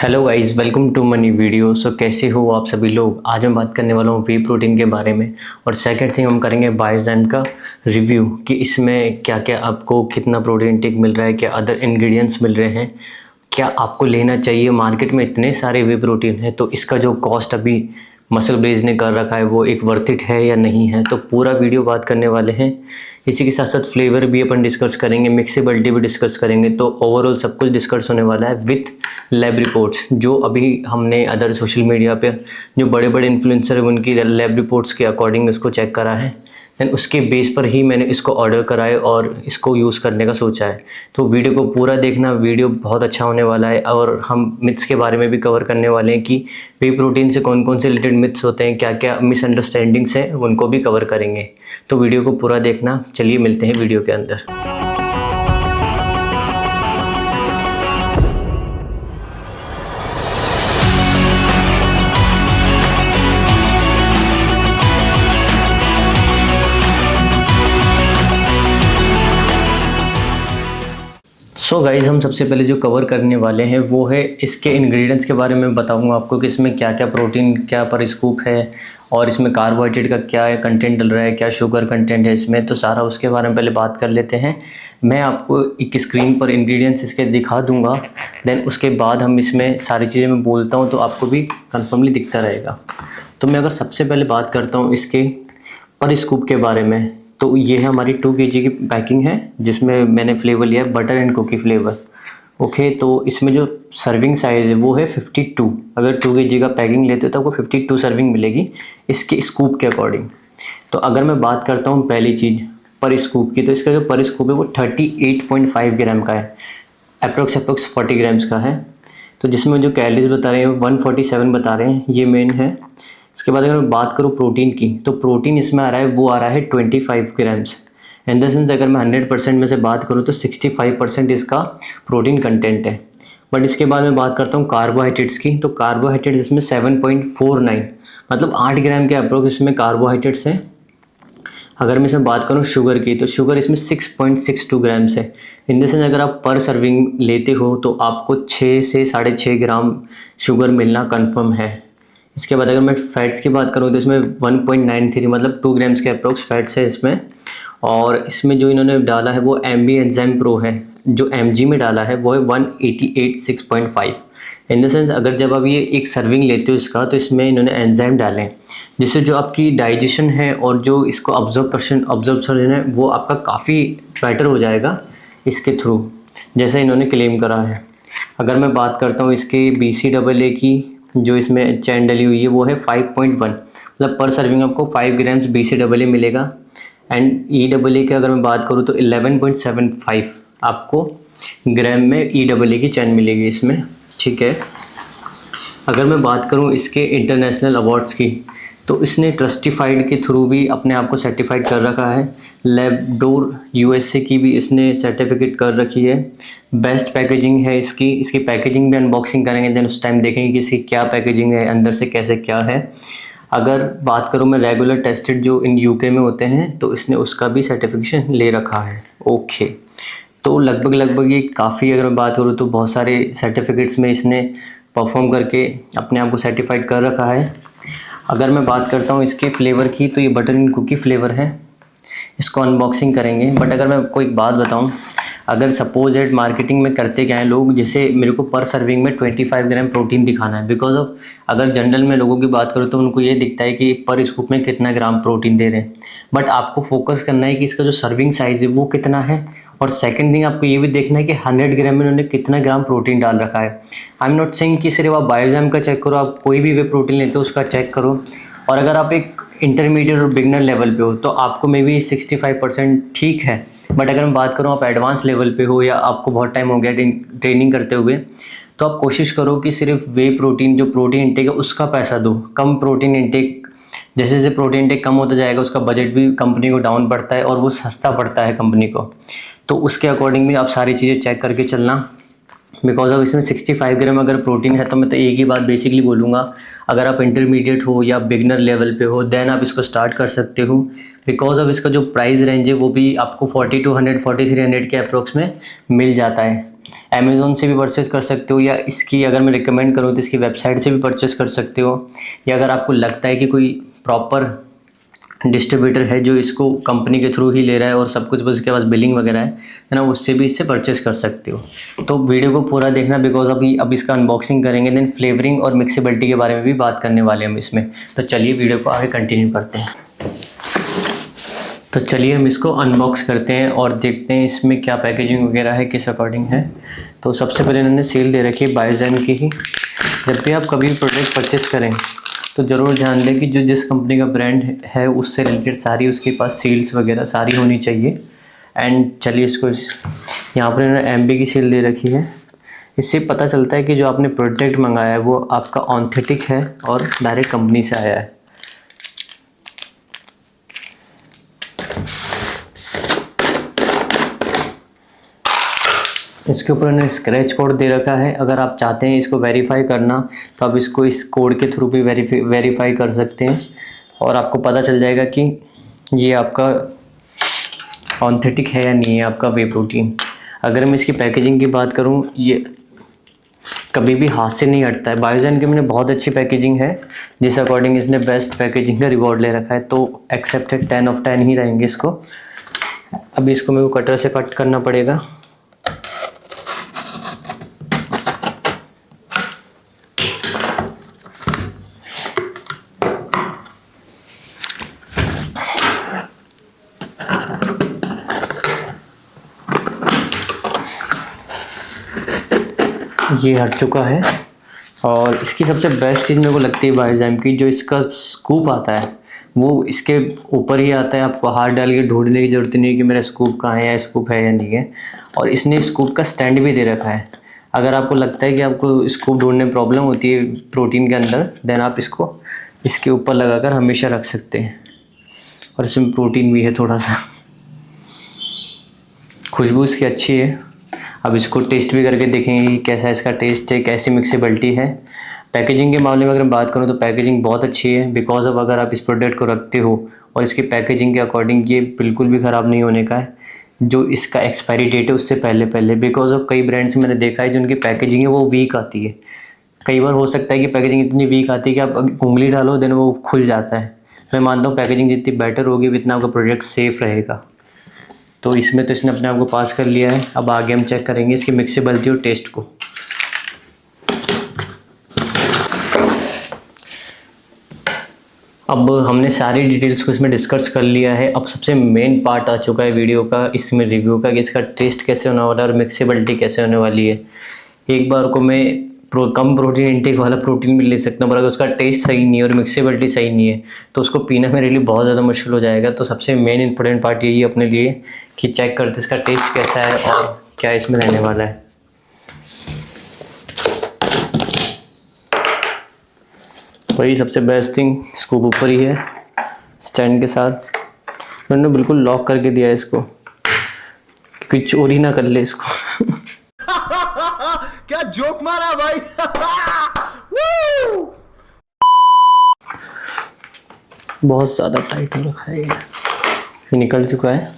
Hello guys, welcome to money video. कैसे हो आप सभी लोग। आज मैं बात करने वाला हूँ वे प्रोटीन के बारे में। और सेकंड थिंग हम करेंगे बायोजाइम का रिव्यू कि इसमें क्या क्या आपको कितना प्रोटीन इंटेक मिल रहा है, क्या अदर इंग्रेडिएंट्स मिल रहे हैं, क्या आपको लेना चाहिए। मार्केट में इतने सारे वे प्रोटीन है तो इसका जो कॉस्ट अभी मसल ब्लेज ने कर रखा है वो एक वर्थ इट है या नहीं है, तो पूरा वीडियो बात करने वाले हैं। इसी के साथ साथ फ्लेवर भी अपन डिस्कस करेंगे, मिक्सेबिलिटी भी डिस्कस करेंगे। तो ओवरऑल सब कुछ डिस्कस होने वाला है विथ लैब रिपोर्ट्स, जो अभी हमने अदर सोशल मीडिया पे जो बड़े बड़े इन्फ्लुएंसर है उनकी लैब रिपोर्ट्स के अकॉर्डिंग इसको चेक करा है। देन उसके बेस पर ही मैंने इसको ऑर्डर कराए और इसको यूज़ करने का सोचा है। तो वीडियो को पूरा देखना, वीडियो बहुत अच्छा होने वाला है। और हम मिथ्स के बारे में भी कवर करने वाले हैं कि वे प्रोटीन से कौन कौन से रिलेटेड मिथ्स होते हैं, क्या क्या मिसअंडरस्टैंडिंग्स हैं, उनको भी कवर करेंगे। तो वीडियो को पूरा देखना। चलिए मिलते हैं वीडियो के अंदर। सो गाइज़, हम सबसे पहले जो कवर करने वाले हैं वो है इसके इंग्रेडिएंट्स के बारे में बताऊंगा आपको कि इसमें क्या क्या प्रोटीन क्या पर स्कूप है और इसमें कार्बोहाइड्रेट का क्या है कंटेंट डल रहा है, क्या शुगर कंटेंट है इसमें। तो सारा उसके बारे में पहले बात कर लेते हैं। मैं आपको एक स्क्रीन पर इंग्रेडिएंट्स इसके दिखा दूंगा, देन उसके बाद हम इसमें सारी चीज़ें मैं बोलता हूँ तो आपको भी कन्फर्मली दिखता रहेगा। तो मैं अगर सबसे पहले बात करता हूँ इसके पर स्कूप के बारे में, तो ये है हमारी 2 kg की पैकिंग है जिसमें मैंने फ्लेवर लिया है butter and cookie flavour. Okay, तो इसमें जो सर्विंग साइज़ है वो है 52। अगर 2 kg का पैकिंग लेते हो तो आपको 52 सर्विंग मिलेगी इसके स्कूप के अकॉर्डिंग। तो अगर मैं बात करता हूँ पहली चीज़ पर स्कूप की, तो इसका जो पर स्कूप है वो 38.5 ग्राम का है, अप्रोक्स 40 ग्राम्स का है। तो जिसमें जो कैलोरीज बता रहे हैं 147 बता रहे हैं, ये मेन है। इसके बाद अगर मैं बात करूँ प्रोटीन की, तो प्रोटीन इसमें आ रहा है वो आ रहा है 25 ग्राम्स। इन द सेंस अगर मैं 100% में से बात करूँ तो 65% इसका प्रोटीन कंटेंट है। बट इसके बाद मैं बात करता हूँ कार्बोहाइड्रेट्स की, तो कार्बोहाइड्रेट्स इसमें 7.49 मतलब 8 ग्राम के अप्रोक्स इसमें कार्बोहाइड्रेट्स हैं। अगर मैं इसमें बात करूँ शुगर की, तो शुगर इसमें 6.62 ग्राम्स है। इन द सेंस अगर आप पर सर्विंग लेते हो तो आपको 6 से 6.5 ग्राम शुगर मिलना कन्फर्म है। इसके बाद अगर मैं फैट्स की बात करूँ तो इसमें 1.93 मतलब 2 ग्राम्स के अप्रोक्स फैट्स है इसमें। और इसमें जो इन्होंने डाला है वो एमबी एंजाइम प्रो है, जो एमजी में डाला है वो है 188.6.5। इन द सेंस अगर जब आप ये एक सर्विंग लेते हो इसका, तो इसमें इन्होंने एंजाइम डाले हैं जिससे जो आपकी डाइजेशन है और जो इसको ऑब्जर्प्शन है वो आपका काफ़ी बेटर हो जाएगा इसके थ्रू, जैसा इन्होंने क्लेम करा है। अगर मैं बात करता हूँ इसके BCAA की, जो इसमें चैन डली हुई है वो है 5.1 मतलब पर सर्विंग आपको 5 ग्राम्स BCAA मिलेगा। एंड EAA की अगर मैं बात करूँ तो 11.75 आपको ग्राम में EAA की चैन मिलेगी इसमें, ठीक है। अगर मैं बात करूँ इसके इंटरनेशनल अवार्ड्स की, तो इसने ट्रस्टिफाइड के थ्रू भी अपने आप को सर्टिफाइड कर रखा है। लैबडोर USA की भी इसने सर्टिफिकेट कर रखी है। बेस्ट पैकेजिंग है इसकी पैकेजिंग भी अनबॉक्सिंग करेंगे, देन उस टाइम देखेंगे कि इसकी क्या पैकेजिंग है, अंदर से कैसे क्या है। अगर बात करूँ मैं रेगुलर टेस्टेड जो इन UK में होते हैं, तो इसने उसका भी सर्टिफिकेशन ले रखा है। ओके, तो लगभग ये काफ़ी, अगर मैं बात करूँ तो बहुत सारे सर्टिफिकेट्स में इसने परफॉर्म करके अपने आप को सर्टिफाइड कर रखा है। अगर मैं बात करता हूँ इसके फ्लेवर की, तो ये बटर एंड कुकी फ्लेवर है, इसको अनबॉक्सिंग करेंगे। बट अगर मैं आपको एक बात बताऊँ, अगर सपोज एट मार्केटिंग में करते क्या है लोग, जैसे मेरे को पर सर्विंग में 25 ग्राम प्रोटीन दिखाना है, बिकॉज ऑफ अगर जनरल में लोगों की बात करूँ तो उनको ये दिखता है कि पर स्कूप में कितना ग्राम प्रोटीन दे रहे हैं। बट आपको फोकस करना है कि इसका जो सर्विंग साइज़ है वो कितना है। और सेकंड थिंग आपको ये भी देखना है कि 100 ग्राम में उन्होंने कितना ग्राम प्रोटीन डाल रखा है। आई एम नॉट सेइंग कि सिर्फ आप बायोजाइम का चेक करो, आप कोई भी वे प्रोटीन लेते हो उसका चेक करो। और अगर आप एक इंटरमीडिएट और बिगनर लेवल पे हो तो आपको मे बी 65% ठीक है। बट अगर मैं बात करूँ आप एडवांस लेवल पे हो या आपको बहुत टाइम हो गया ट्रेनिंग करते हुए, तो आप कोशिश करो कि सिर्फ वे प्रोटीन जो प्रोटीन इंटेक है उसका पैसा दो। कम प्रोटीन इंटेक, जैसे जैसे प्रोटीन इंटेक कम होता जाएगा उसका बजट भी कंपनी को डाउन पड़ता है और वो सस्ता पड़ता है कंपनी को। तो उसके अकॉर्डिंग भी आप सारी चीज़ें चेक करके चलना। बिकॉज ऑफ इसमें 65 ग्राम अगर प्रोटीन है, तो मैं तो एक ही बात बेसिकली बोलूँगा, अगर आप इंटरमीडिएट हो या बिगनर लेवल पे हो देन आप इसको स्टार्ट कर सकते हो। बिकॉज ऑफ इसका जो प्राइस रेंज है वो भी आपको 4200 4300 के अप्रोक्स में मिल जाता है। अमेज़ोन से भी परचेज़ कर सकते हो, या इसकी अगर मैं रिकमेंड करूँ तो इसकी वेबसाइट से भी परचेज़ कर सकते हो, या अगर आपको लगता है कि कोई प्रॉपर डिस्ट्रीब्यूटर है जो इसको कंपनी के थ्रू ही ले रहा है और सब कुछ, बस उसके पास बिलिंग वगैरह है ना, उससे भी इससे परचेज़ कर सकते हो। तो वीडियो को पूरा देखना, बिकॉज अब इसका अनबॉक्सिंग करेंगे, देन फ्लेवरिंग और मिक्सेबिलिटी के बारे में भी बात करने वाले हैं हम इसमें। तो चलिए वीडियो को आगे कंटिन्यू करते हैं। तो चलिए हम इसको अनबॉक्स करते हैं और देखते हैं इसमें क्या पैकेजिंग वगैरह है, किस अकॉर्डिंग है। तो सबसे पहले इन्होंने सेल दे रखी है बायोजेन की ही। जब भी आप कभी प्रोडक्ट परचेज़ करें तो ज़रूर ध्यान दें कि जो जिस कंपनी का ब्रांड है उससे रिलेटेड सारी उसके पास सेल्स वगैरह सारी होनी चाहिए। एंड चलिए इसको यहाँ पर इन्होंने एमबी की सेल दे रखी है। इससे पता चलता है कि जो आपने प्रोडक्ट मंगाया है वो आपका ऑथेंटिक है और डायरेक्ट कंपनी से आया है। इसके ऊपर उन्होंने स्क्रैच कोड दे रखा है। अगर आप चाहते हैं इसको वेरीफाई करना तो आप इसको इस कोड के थ्रू भी वेरीफाई कर सकते हैं और आपको पता चल जाएगा कि ये आपका ऑथेंटिक है या नहीं है, आपका वे प्रोटीन। अगर मैं इसकी पैकेजिंग की बात करूं, ये कभी भी हाथ से नहीं हटता है। बायोजेन के मैंने बहुत अच्छी पैकेजिंग है, जिस अकॉर्डिंग इसने बेस्ट पैकेजिंग का रिवॉर्ड ले रखा है, तो एक्सेप्टेड 10/10 ही रहेंगे इसको। अभी इसको मेरे को कटर से कट करना पड़ेगा। ये हट चुका है। और इसकी सबसे बेस्ट चीज़ मेरे को लगती है बायोजेन की, जो इसका स्कूप आता है वो इसके ऊपर ही आता है। आपको हाथ डाल के ढूंढने की ज़रूरत नहीं है कि मेरा स्कूप कहाँ है, या स्कूप है या नहीं है। और इसने स्कूप का स्टैंड भी दे रखा है। अगर आपको लगता है कि आपको स्कूप ढूंढने में प्रॉब्लम होती है प्रोटीन के अंदर, देन आप इसको इसके ऊपर लगाकर हमेशा रख सकते हैं। और इसमें प्रोटीन भी है थोड़ा सा। खुशबू इसकी अच्छी है। अब इसको टेस्ट भी करके देखेंगे कि कैसा इसका टेस्ट है, कैसी मिक्सेबिलिटी है। पैकेजिंग के मामले में अगर बात करूँ तो पैकेजिंग बहुत अच्छी है, बिकॉज ऑफ अगर आप इस प्रोडक्ट को रखते हो और इसकी पैकेजिंग के अकॉर्डिंग ये बिल्कुल भी ख़राब नहीं होने का है। जो इसका एक्सपायरी डेट है उससे पहले पहले, बिकॉज ऑफ कई ब्रांड्स मैंने देखा है जो उनकी पैकेजिंग है वो वीक आती है। कई बार हो सकता है कि पैकेजिंग इतनी वीक आती है कि आप उंगली डालो देन वो खुल जाता है। मैं मानता हूँ पैकेजिंग जितनी बेटर होगी उतना आपका प्रोडक्ट सेफ़ रहेगा। तो इसमें तो इसने अपने आप को पास कर लिया है। अब आगे हम चेक करेंगे इसकी मिक्सेबिलिटी और टेस्ट को। अब हमने सारी डिटेल्स को इसमें डिस्कस कर लिया है। अब सबसे मेन पार्ट आ चुका है वीडियो का, इसमें रिव्यू का, कि इसका टेस्ट कैसे होने वाला है और मिक्सेबिलिटी कैसे होने वाली है। एक बार को मैं कम प्रोटीन इंटेक वाला प्रोटीन भी ले सकता हूँ, पर अगर उसका टेस्ट सही नहीं है और मिक्सेबिलिटी सही नहीं है तो उसको पीना मेरे लिए बहुत ज़्यादा मुश्किल हो जाएगा। तो सबसे मेन इंपॉर्टेंट पार्ट यही है अपने लिए कि चेक करते इसका टेस्ट कैसा है और क्या इसमें रहने वाला है। वही सबसे बेस्ट थिंग, स्कूप ऊपर ही है स्टैंड के साथ। मैंने बिल्कुल लॉक करके दिया है इसको कि चोरी ना कर ले इसको। क्या जोक मारा भाई। बहुत ज़्यादा टाइट हो रखा है ये निकल चुका है।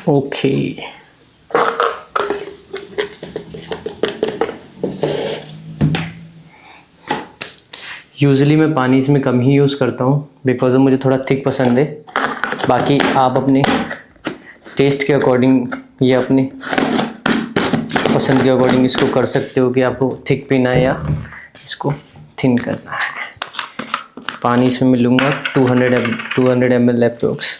ओके, यूजुअली मैं पानी इसमें कम ही यूज़ करता हूँ, बिकॉज मुझे थोड़ा थिक पसंद है। बाकी आप अपने टेस्ट के अकॉर्डिंग या अपनी पसंद के अकॉर्डिंग इसको कर सकते हो कि आपको थिक पीना है या इसको थिन करना है। पानी इसमें मैं लूँगा 200 ml एप्रोक्स।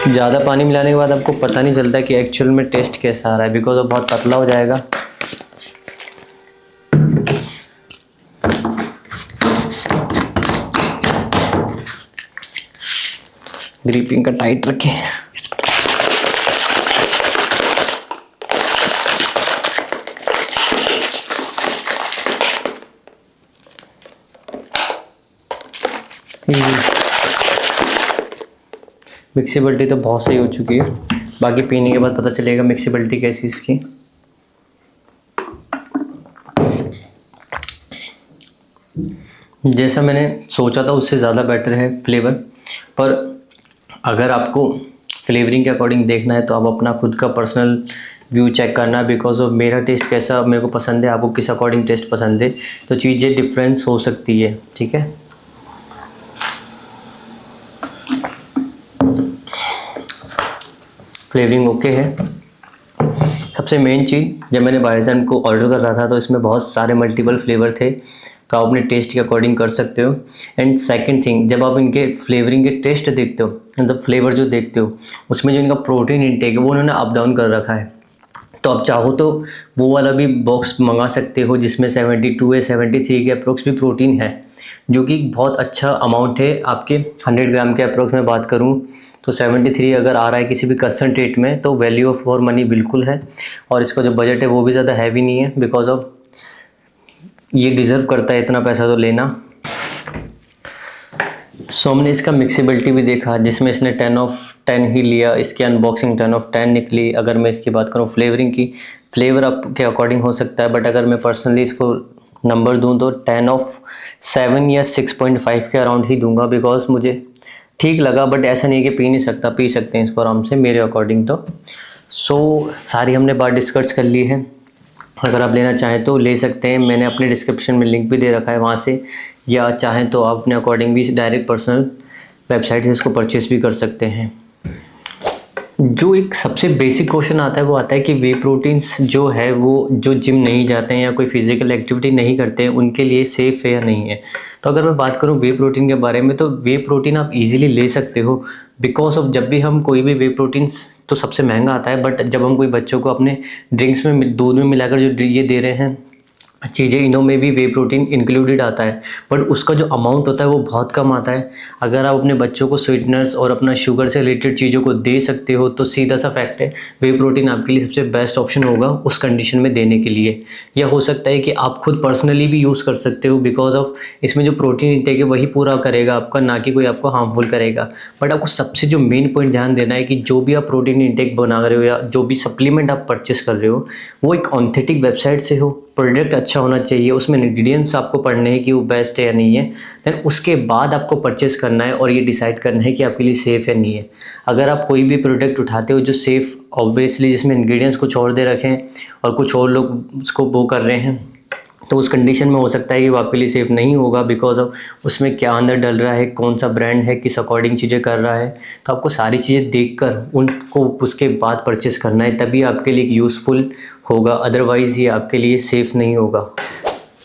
ज़्यादा पानी मिलाने के बाद आपको पता नहीं चलता कि एक्चुअल में टेस्ट कैसा आ रहा है, बिकॉज वो बहुत पतला हो जाएगा। ग्रिपिंग का टाइट रखें। मिक्सेबिलिटी तो बहुत सही हो चुकी है, बाकी पीने के बाद पता चलेगा मिक्सेबिलिटी कैसी इसकी। जैसा मैंने सोचा था उससे ज़्यादा बेटर है फ्लेवर, पर अगर आपको फ्लेवरिंग के अकॉर्डिंग देखना है तो आप अपना खुद का पर्सनल व्यू चेक करना, बिकॉज ऑफ मेरा टेस्ट कैसा मेरे को पसंद है, आपको किस अकॉर्डिंग टेस्ट पसंद है, तो चीज़ें डिफरेंस हो सकती है। ठीक है, फ्लेवरिंग ओके है। सबसे मेन चीज़, जब मैंने बाइजन को ऑर्डर कर रहा था तो इसमें बहुत सारे मल्टीपल फ्लेवर थे, तो आप अपने टेस्ट के अकॉर्डिंग कर सकते हो। एंड सेकंड थिंग, जब आप इनके फ्लेवरिंग के टेस्ट देखते हो, मतलब फ्लेवर जो देखते हो, उसमें जो इनका प्रोटीन इंटेक है वो उन्होंने अप डाउन कर रखा है। तो आप चाहो तो वो वाला भी बॉक्स मंगा सकते हो जिसमें 72 या 73 के अप्रोक्स भी प्रोटीन है, जो कि बहुत अच्छा अमाउंट है। आपके 100 ग्राम के अप्रोक्स में बात करूं तो 73 अगर आ रहा है किसी भी कंसनट्रेट में, तो वैल्यू ऑफ फॉर मनी बिल्कुल है। और इसका जो बजट है वो भी ज़्यादा हैवी नहीं है, बिकॉज ऑफ ये डिज़र्व करता है इतना पैसा तो लेना। सो हमने इसका मिक्सिबिलिटी भी देखा, जिसमें इसने 10/10 ही लिया, इसकी अनबॉक्सिंग 10/10 निकली। अगर मैं इसकी बात करूँ फ्लेवरिंग की, फ्लेवर आपके अकॉर्डिंग हो सकता है, बट अगर मैं पर्सनली इसको नंबर दूं तो 10/7 या 6.5 के अराउंड ही दूंगा, बिकॉज मुझे ठीक लगा। बट ऐसा नहीं है कि पी नहीं सकता, पी सकते हैं इसको आराम से मेरे अकॉर्डिंग तो। सारी हमने बात डिस्कस कर ली है। अगर आप लेना चाहें तो ले सकते हैं, मैंने अपने डिस्क्रिप्शन में लिंक भी दे रखा है वहाँ से, या चाहें तो आप अपने अकॉर्डिंग भी डायरेक्ट पर्सनल वेबसाइट से इसको परचेस भी कर सकते हैं। जो एक सबसे बेसिक क्वेश्चन आता है वो आता है कि वे प्रोटीन्स जो है वो जो जिम नहीं जाते हैं या कोई फिजिकल एक्टिविटी नहीं करते हैं उनके लिए सेफ़ है या नहीं है। तो अगर मैं बात करूँ वे प्रोटीन के बारे में, तो वे प्रोटीन आप इजीली ले सकते हो, बिकॉज ऑफ जब भी हम कोई भी वे प्रोटीन्स, तो सबसे महंगा आता है, बट जब हम कोई बच्चों को अपने ड्रिंक्स में दूध में मिलाकर जो ये दे रहे हैं चीज़ें, इनों में भी वे प्रोटीन इंक्लूडेड आता है, बट उसका जो अमाउंट होता है वो बहुत कम आता है। अगर आप अपने बच्चों को स्वीटनर्स और अपना शुगर से रिलेटेड चीज़ों को दे सकते हो तो सीधा सा फैक्ट है वे प्रोटीन आपके लिए सबसे बेस्ट ऑप्शन होगा उस कंडीशन में देने के लिए। या हो सकता है कि आप खुद पर्सनली भी यूज़ कर सकते हो, बिकॉज ऑफ इसमें जो प्रोटीन इंटेक है वही पूरा करेगा आपका, ना कि कोई आपको हार्मफुल करेगा। बट आपको सबसे जो मेन पॉइंट ध्यान देना है कि जो भी आप प्रोटीन इंटेक बना रहे हो या जो भी सप्लीमेंट आप परचेस कर रहे हो वो एक ऑथेंटिक वेबसाइट से हो, प्रोडक्ट अच्छा होना चाहिए, उसमें इंग्रेडिएंट्स आपको पढ़ने हैं कि वो बेस्ट है या नहीं है। देन उसके बाद आपको परचेस करना है और ये डिसाइड करना है कि आपके लिए सेफ़ है नहीं है। अगर आप कोई भी प्रोडक्ट उठाते हो जो सेफ़ ऑब्वियसली जिसमें इंग्रेडिएंट्स कुछ और दे रखे हैं और कुछ और लोग उसको वो कर रहे हैं, तो उस कंडीशन में हो सकता है कि वो आपके लिए सेफ़ नहीं होगा, बिकॉज ऑफ उसमें क्या अंदर डल रहा है, कौन सा ब्रांड है, किस अकॉर्डिंग चीज़ें कर रहा है। तो आपको सारी चीज़ें देखकर उनको उसके बाद परचेस करना है, तभी आपके लिए यूज़फुल होगा, अदरवाइज़ ये आपके लिए सेफ़ नहीं होगा।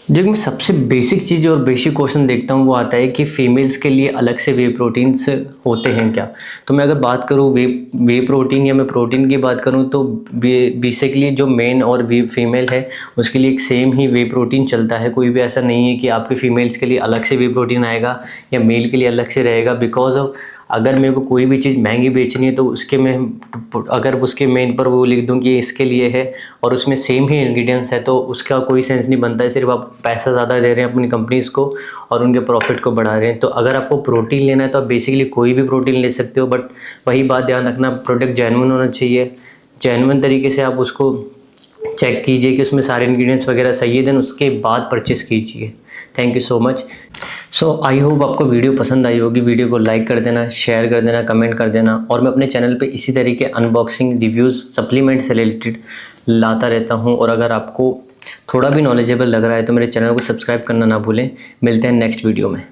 जो मैं सबसे बेसिक चीज़ और बेसिक क्वेश्चन देखता हूँ वो आता है कि फ़ीमेल्स के लिए अलग से वे प्रोटीन्स होते हैं क्या। तो मैं अगर बात करूँ वे प्रोटीन या मैं प्रोटीन की बात करूँ तो बेसिकली जो मेन और फीमेल है उसके लिए एक सेम ही वे प्रोटीन चलता है। कोई भी ऐसा नहीं है कि आपके फीमेल्स के लिए अलग से वे प्रोटीन आएगा या मेल के लिए अलग से रहेगा, बिकॉज ऑफ अगर मेरे को कोई भी चीज़ महंगी बेचनी है तो उसके में अगर उसके मेन पर वो लिख दूं कि ये इसके लिए है और उसमें सेम ही इंग्रेडिएंट्स है तो उसका कोई सेंस नहीं बनता है। सिर्फ आप पैसा ज़्यादा दे रहे हैं अपनी कंपनीज़ को और उनके प्रॉफिट को बढ़ा रहे हैं। तो अगर आपको प्रोटीन लेना है तो आप बेसिकली कोई भी प्रोटीन ले सकते हो, बट वही बात ध्यान रखना प्रोडक्ट जेन्युइन होना चाहिए। जेन्युइन तरीके से आप उसको चेक कीजिए कि उसमें सारे इंग्रेडिएंट्स वगैरह सही है, देन उसके बाद परचेस कीजिए। Thank you so much. So I hope आपको वीडियो पसंद आई होगी। वीडियो को लाइक कर देना, शेयर कर देना, कमेंट कर देना, और मैं अपने चैनल पे इसी तरीके अनबॉक्सिंग, रिव्यूज़, सप्लीमेंट से रिलेटेड लाता रहता हूँ। और अगर आपको थोड़ा भी नॉलेजेबल लग रहा है तो मेरे चैनल को सब्सक्राइब करना ना भूलें। मिलते हैं नेक्स्ट वीडियो में।